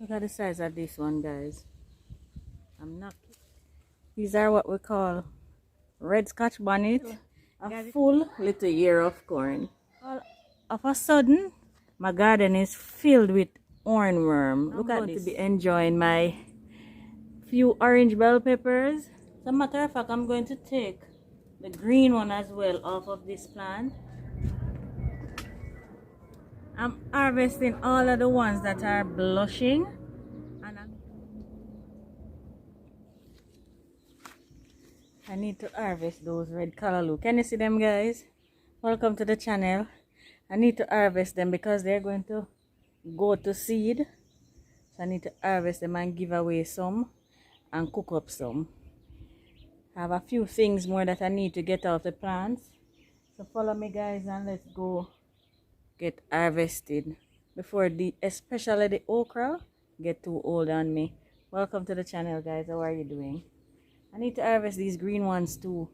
Look at the size of this one, guys. I'm not. These are what we call red scotch bonnet. A full little ear of corn. All of a sudden, my garden is filled with orangeworm. Look at this. To be enjoying my few orange bell peppers. As a matter of fact, I'm going to take the green one as well off of this plant. I'm harvesting all of the ones that are blushing, and I need to harvest those red callaloo. Can you see them, guys? Welcome to the channel. I need to harvest them because they're going to go to seed. So I need to harvest them and give away some and cook up some. I have a few things more that I need to get out the plants. So follow me, guys, and let's go get harvested before especially the okra get too old on me. Welcome to the channel, guys. How are you doing? I need to harvest these green ones too.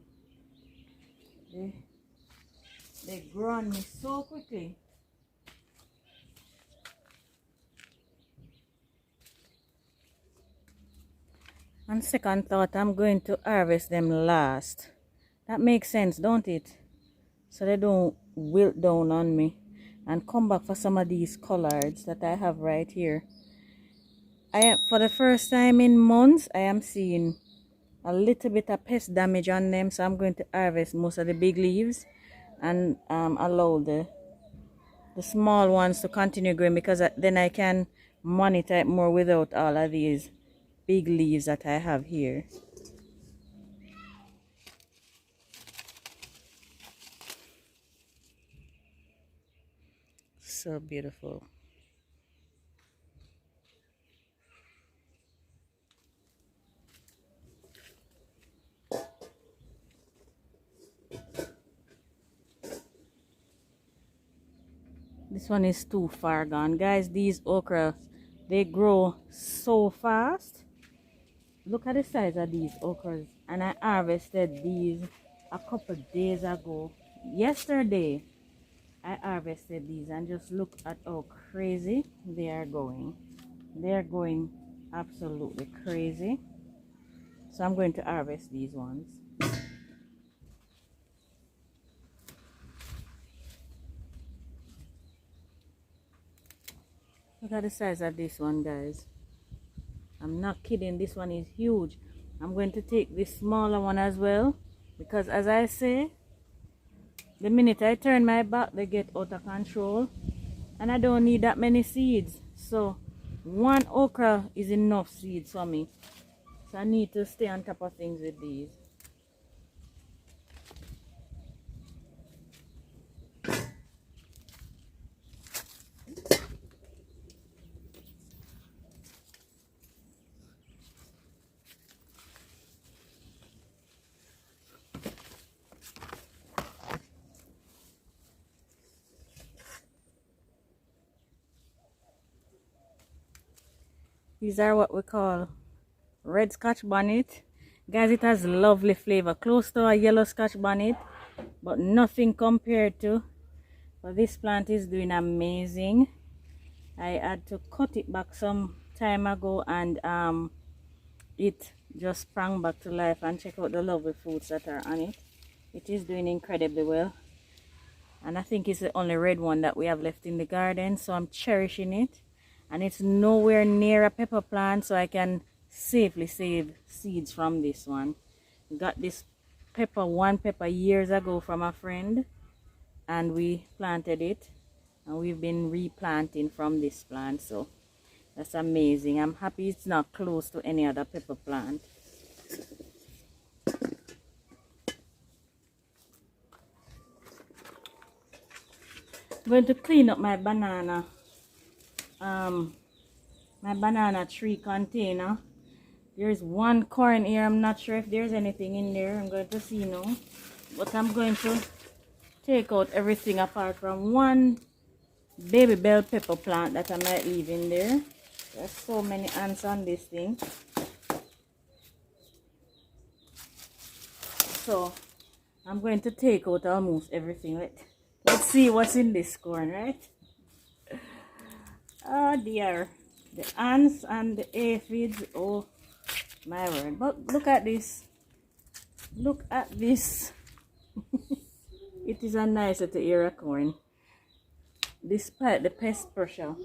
They grow on me so quickly. On second thought, I'm going to harvest them last. That makes sense, don't it? So they don't wilt down on me. And come back for some of these collards that I have right here. For the first time in months, I am seeing a little bit of pest damage on them. So I'm going to harvest most of the big leaves and allow the small ones to continue growing, because then I can monitor it more without all of these big leaves that I have here. So beautiful. This one is too far gone, guys. These okra, they grow so fast. Look at the size of these okras. And I harvested these a couple days ago. Yesterday I harvested these, and just look at how crazy they are going. They are going absolutely crazy. So I'm going to harvest these ones. Look at the size of this one, guys. I'm not kidding, this one is huge. I'm going to take this smaller one as well, because as I say, the minute I turn my back, they get out of control, and I don't need that many seeds. So one okra is enough seeds for me. So I need to stay on top of things with these. These are what we call red scotch bonnet. Guys, it has lovely flavor, close to a yellow scotch bonnet, but nothing compared to. But this plant is doing amazing. I had to cut it back some time ago, and it just sprang back to life. And check out the lovely fruits that are on it. It is doing incredibly well. And I think it's the only red one that we have left in the garden, so I'm cherishing it. And it's nowhere near a pepper plant, so I can safely save seeds from this one. Got this one pepper years ago from a friend, and we planted it, and we've been replanting from this plant. So that's amazing. I'm happy it's not close to any other pepper plant. I'm going to clean up my banana tree container. There's one corn here. I'm not sure if there's anything in there. I'm going to see now, but I'm going to take out everything apart from one baby bell pepper plant that I might leave in there. There's so many ants on this thing, so I'm going to take out almost everything. Let's see what's in this corn, right? Oh dear. The ants and the aphids, oh my word. But look at this. Look at this. It is a nice little ear of corn. Despite the pest pressure,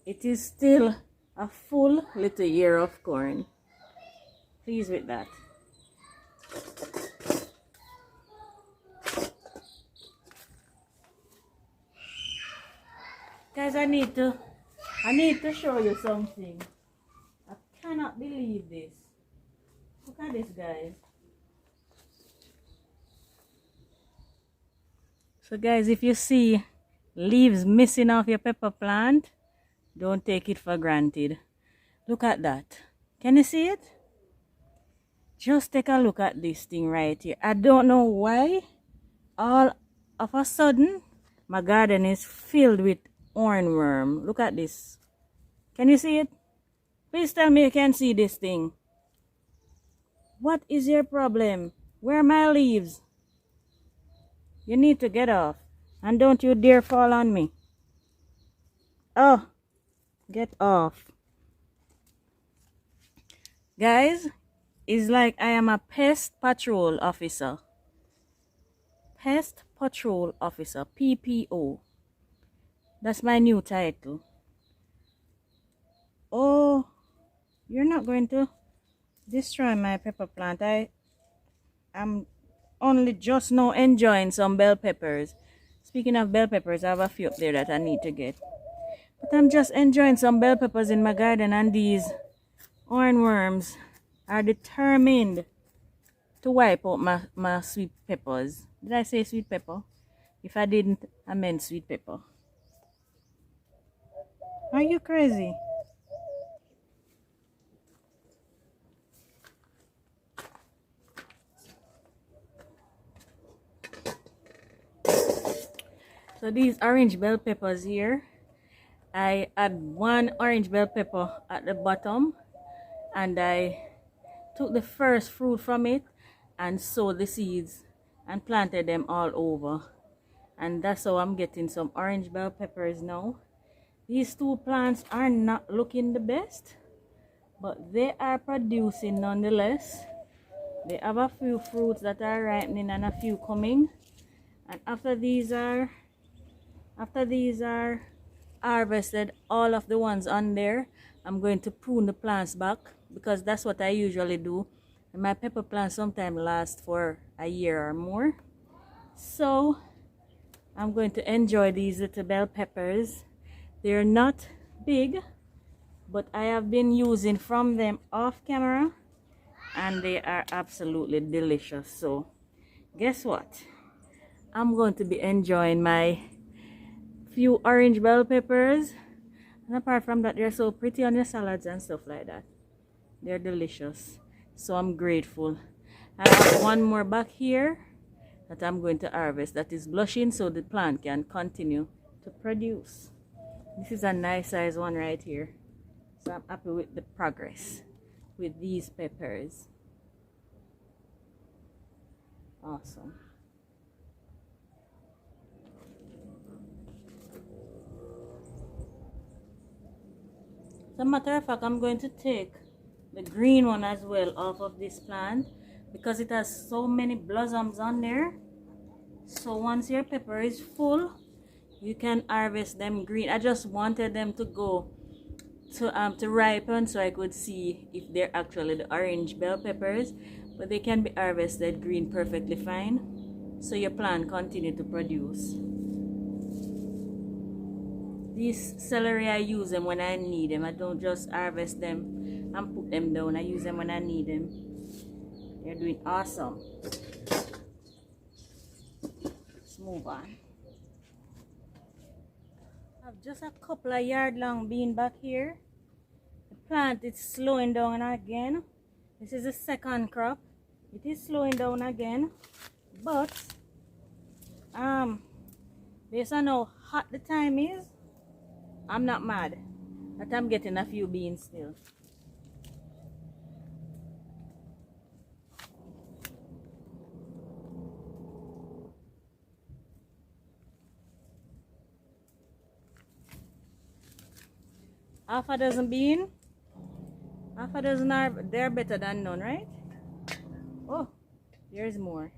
it is still a full little ear of corn. Pleased with that. Guys, I need to show you something. I cannot believe this. Look at this, guys. So guys, if you see leaves missing off your pepper plant, don't take it for granted. Look at that. Can you see it? Just take a look at this thing right here. I don't know why all of a sudden my garden is filled with hornworm. Look at this. Can you see it? Please tell me you can see this thing. What is your problem? Where are my leaves? You need to get off. And don't you dare fall on me. Oh, get off. Guys, it's like I am a pest patrol officer. Pest patrol officer, PPO. That's my new title. Oh, you're not going to destroy my pepper plant. I'm only just now enjoying some bell peppers. Speaking of bell peppers, I have a few up there that I need to get. But I'm just enjoying some bell peppers in my garden, and these hornworms are determined to wipe out my sweet peppers. Did I say sweet pepper? If I didn't, I meant sweet pepper. Are you crazy? So these orange bell peppers here, I add one orange bell pepper at the bottom, and I took the first fruit from it and sowed the seeds and planted them all over. And that's how I'm getting some orange bell peppers now. These two plants are not looking the best, but they are producing nonetheless. They have a few fruits that are ripening and a few coming. And after these are harvested, all of the ones on there, I'm going to prune the plants back, because that's what I usually do. And my pepper plants sometimes last for a year or more. So I'm going to enjoy these little bell peppers. They're not big, but I have been using from them off camera, and they are absolutely delicious. So guess what? I'm going to be enjoying my few orange bell peppers, and apart from that, they're so pretty on your salads and stuff like that. They're delicious, so I'm grateful. I have one more back here that I'm going to harvest that is blushing, so the plant can continue to produce. This is a nice size one right here, so I'm happy with the progress with these peppers. Awesome. As a matter of fact, I'm going to take the green one as well off of this plant, because it has so many blossoms on there. So once your pepper is full, you can harvest them green. I just wanted them to go to ripen, so I could see if they're actually the orange bell peppers, but they can be harvested green perfectly fine, so your plant continue to produce. These celery, I use them when I need them. I don't just harvest them and put them down. I use them when I need them. They're doing awesome. Let's move on. I have just a couple of yard long bean back here. The plant is slowing down again. This is the second crop. It is slowing down again, but based on how hot the time is, I'm not mad that I'm getting a few beans still. Half a dozen bean. Half a dozen are they're better than none, right? Oh, there's more.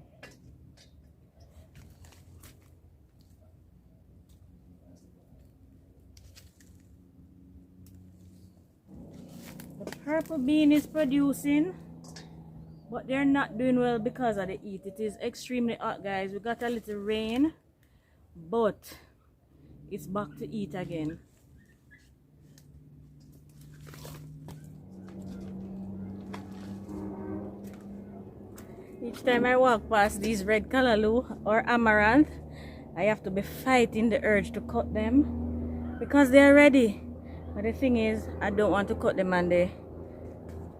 The purple bean is producing, but they're not doing well because of the heat. It is extremely hot, guys. We got a little rain, but it's back to heat again. Each time I walk past these red callaloo or amaranth, I have to be fighting the urge to cut them because they're ready. But the thing is, I don't want to cut them and they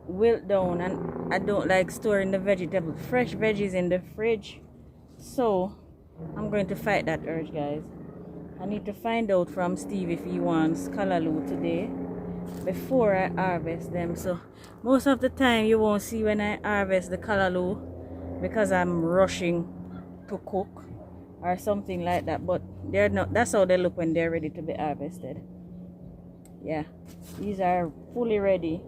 wilt down, and I don't like storing the vegetable, fresh veggies in the fridge. So I'm going to fight that urge, guys. I need to find out from Steve if he wants callaloo today before I harvest them. So most of the time you won't see when I harvest the callaloo because I'm rushing to cook or something like that, but they're not. That's how they look when they're ready to be harvested. Yeah, these are fully ready.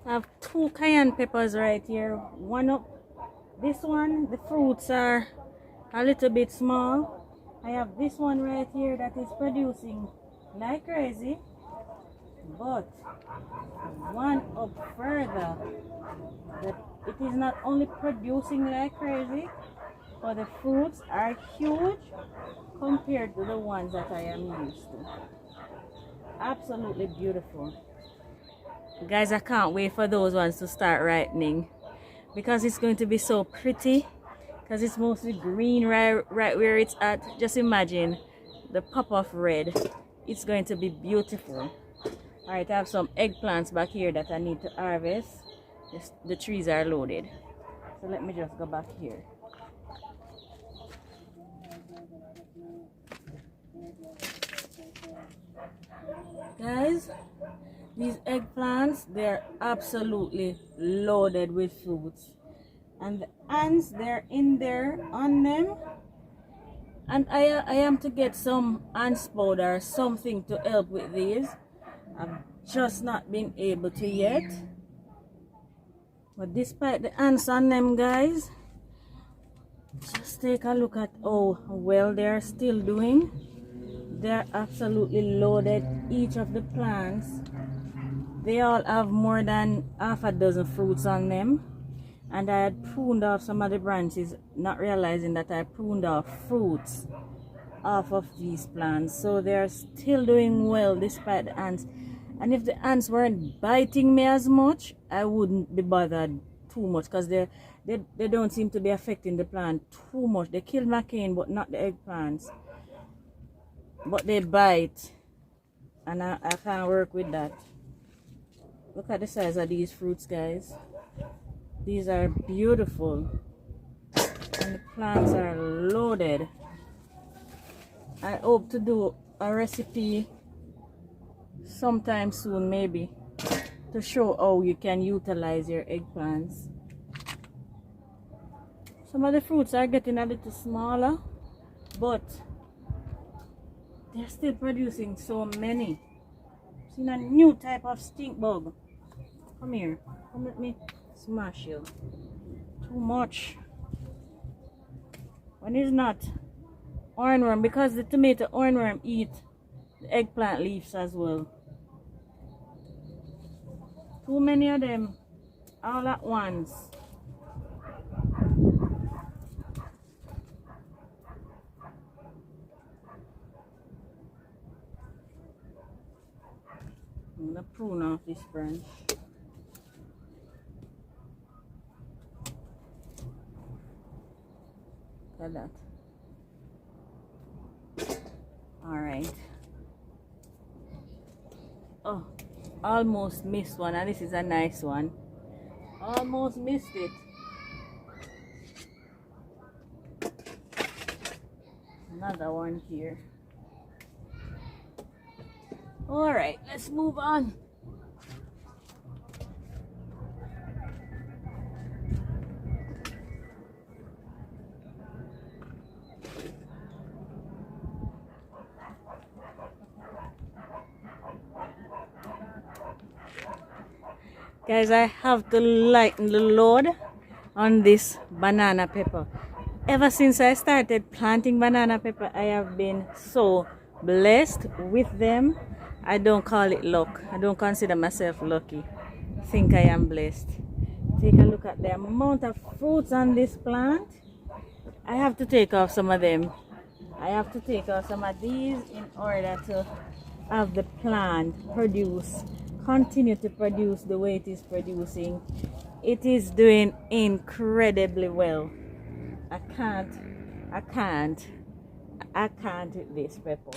I have 2 cayenne peppers right here. One up. This one, the fruits are a little bit small. I have this one right here that is producing like crazy, but one up further that it is not only producing like crazy, but the fruits are huge compared to the ones that I am used to. Absolutely beautiful. Guys, I can't wait for those ones to start ripening because it's going to be so pretty, because it's mostly green right where it's at. Just imagine the pop of red. It's going to be beautiful. All right, I have some eggplants back here that I need to harvest. The trees are loaded, so let me just go back here. Guys, these eggplants, they're absolutely loaded with fruits, and the ants, they're in there on them, and I am to get some ants powder or something to help with these. I've just not been able to yet, but despite the ants on them, guys, just take a look at how well they're still doing. They're absolutely loaded. Each of the plants, they all have more than half a dozen fruits on them, and I had pruned off some of the branches, not realizing that I pruned off fruits off of these plants. So they're still doing well despite the ants. And if the ants weren't biting me as much, I wouldn't be bothered too much, because they don't seem to be affecting the plant too much. They kill my cane but not the eggplants, but they bite, and I can't work with that. Look at the size of these fruits, guys. These are beautiful, and the plants are loaded. I hope to do a recipe sometime soon, maybe, to show how you can utilize your eggplants. Some of the fruits are getting a little smaller, but they're still producing so many. Seen a new type of stink bug. Come here, come let me smash you. Too much. When it's not hornworm, because the tomato hornworm eat the eggplant leaves as well. Too many of them all at once. I'm gonna prune off this branch. Look at that. Alright. Oh, almost missed one, and this is a nice one. Almost missed it. Another one here. Alright, let's move on. Guys, I have to lighten the load on this banana pepper. Ever since I started planting banana pepper, I have been so blessed with them. I don't call it luck. I don't consider myself lucky. I think I am blessed. Take a look at the amount of fruits on this plant. I have to take off some of them. I have to take off some of these in order to have the plant continue to produce the way it is producing. It is doing incredibly well. I can't with this pepper.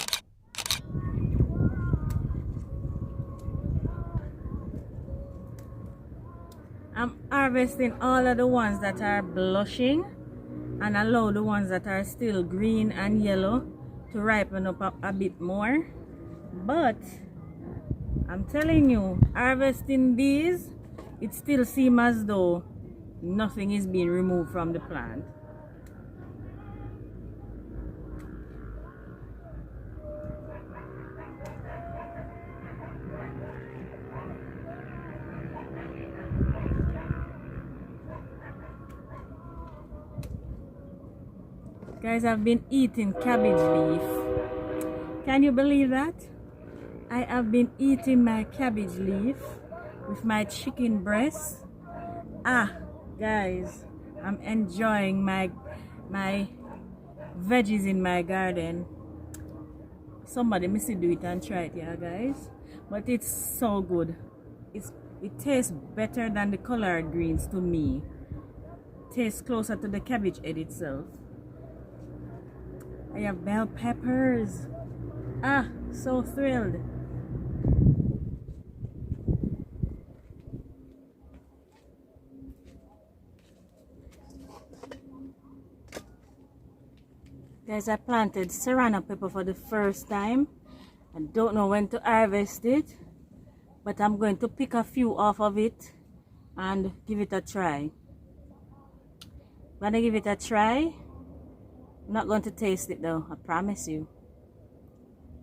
I'm harvesting all of the ones that are blushing and allow the ones that are still green and yellow to ripen up a bit more. But I'm telling you, harvesting these, it still seems as though nothing is being removed from the plant. Guys, I've been eating cabbage leaf. Can you believe that? I have been eating my cabbage leaf with my chicken breast. Guys, I'm enjoying my veggies in my garden. Somebody must do it and try it, yeah, guys. But it's so good. It tastes better than the collard greens to me. It tastes closer to the cabbage head itself. I have bell peppers. So thrilled. Guys, I planted Serrano pepper for the first time. I don't know when to harvest it, but I'm going to pick a few off of it and give it a try. I'm gonna give it a try. I'm not going to taste it though, I promise you.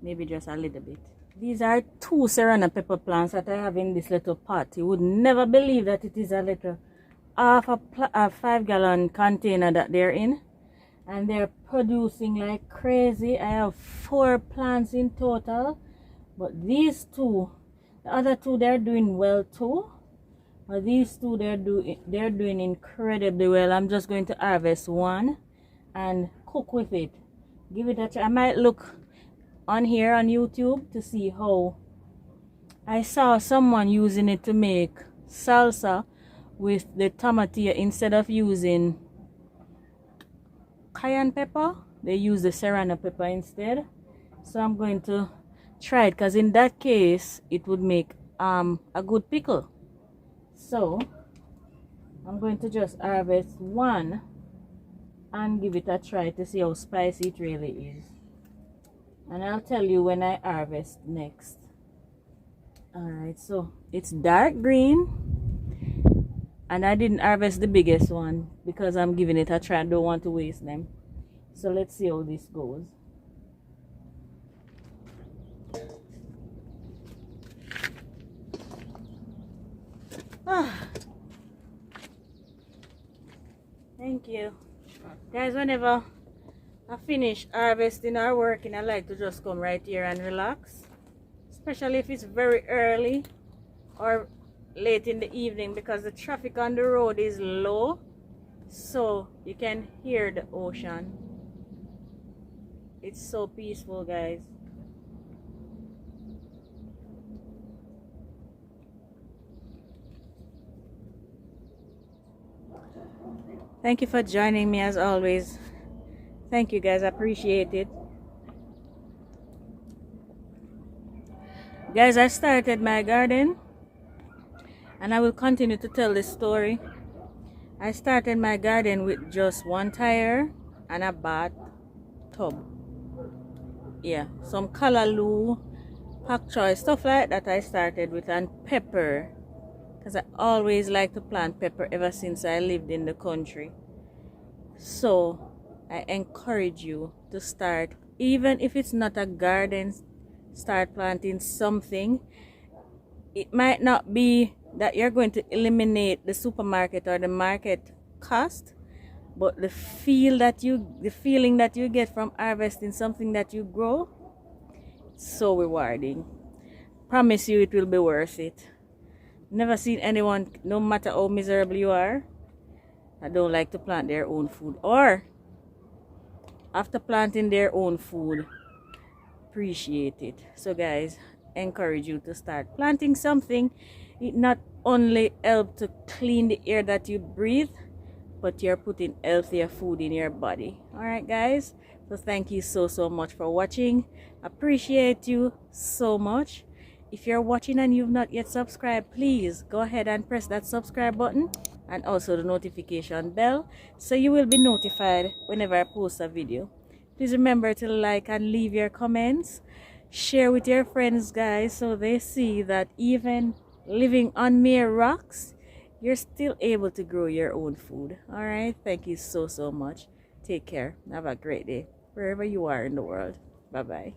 Maybe just a little bit. These are 2 Serrano pepper plants that I have in this little pot. You would never believe that it is a little half a 5-gallon container that they're in. And they're producing like crazy. I have 4 plants in total. But these 2, the other 2, they're doing well too. But these 2, they're doing incredibly well. I'm just going to harvest one and cook with it. Give it a try. I might look on here on YouTube to see how. I saw someone using it to make salsa with the tomatillo. Instead of using cayenne pepper, they use the Serrano pepper instead. So I'm going to try it, because in that case it would make a good pickle. So I'm going to just harvest one and give it a try to see how spicy it really is, and I'll tell you when I harvest next. Alright, so it's dark green, and I didn't harvest the biggest one because I'm giving it a try. I don't want to waste them. So let's see how this goes. Thank you. Guys, whenever I finish harvesting or working, I like to just come right here and relax. Especially if it's very early or late in the evening, because the traffic on the road is low, so you can hear the ocean. It's so peaceful, guys. Thank you for joining me as always. Thank you, guys. I appreciate it. Guys, I started my garden, and I will continue to tell this story. I started my garden with just 1 tire and a bathtub. Yeah, some callaloo, pak choy, stuff like that I started with, and pepper, because I always like to plant pepper ever since I lived in the country. So I encourage you to start, even if it's not a garden, start planting something. It might not be that you're going to eliminate the supermarket or the market cost, but the feeling that you get from harvesting something that you grow, so rewarding. Promise you it will be worth it. Never seen anyone, no matter how miserable you are, that don't like to plant their own food, or after planting their own food, appreciate it. So guys, encourage you to start planting something. It not only help to clean the air that you breathe, but you're putting healthier food in your body. All right guys, so thank you so much for watching. Appreciate you so much. If you're watching and you've not yet subscribed, please go ahead and press that subscribe button and also the notification bell, so you will be notified whenever I post a video. Please remember to like and leave your comments. Share with your friends, guys, so they see that even living on mere rocks, you're still able to grow your own food. All right, thank you so much. Take care. Have a great day wherever you are in the world. Bye bye.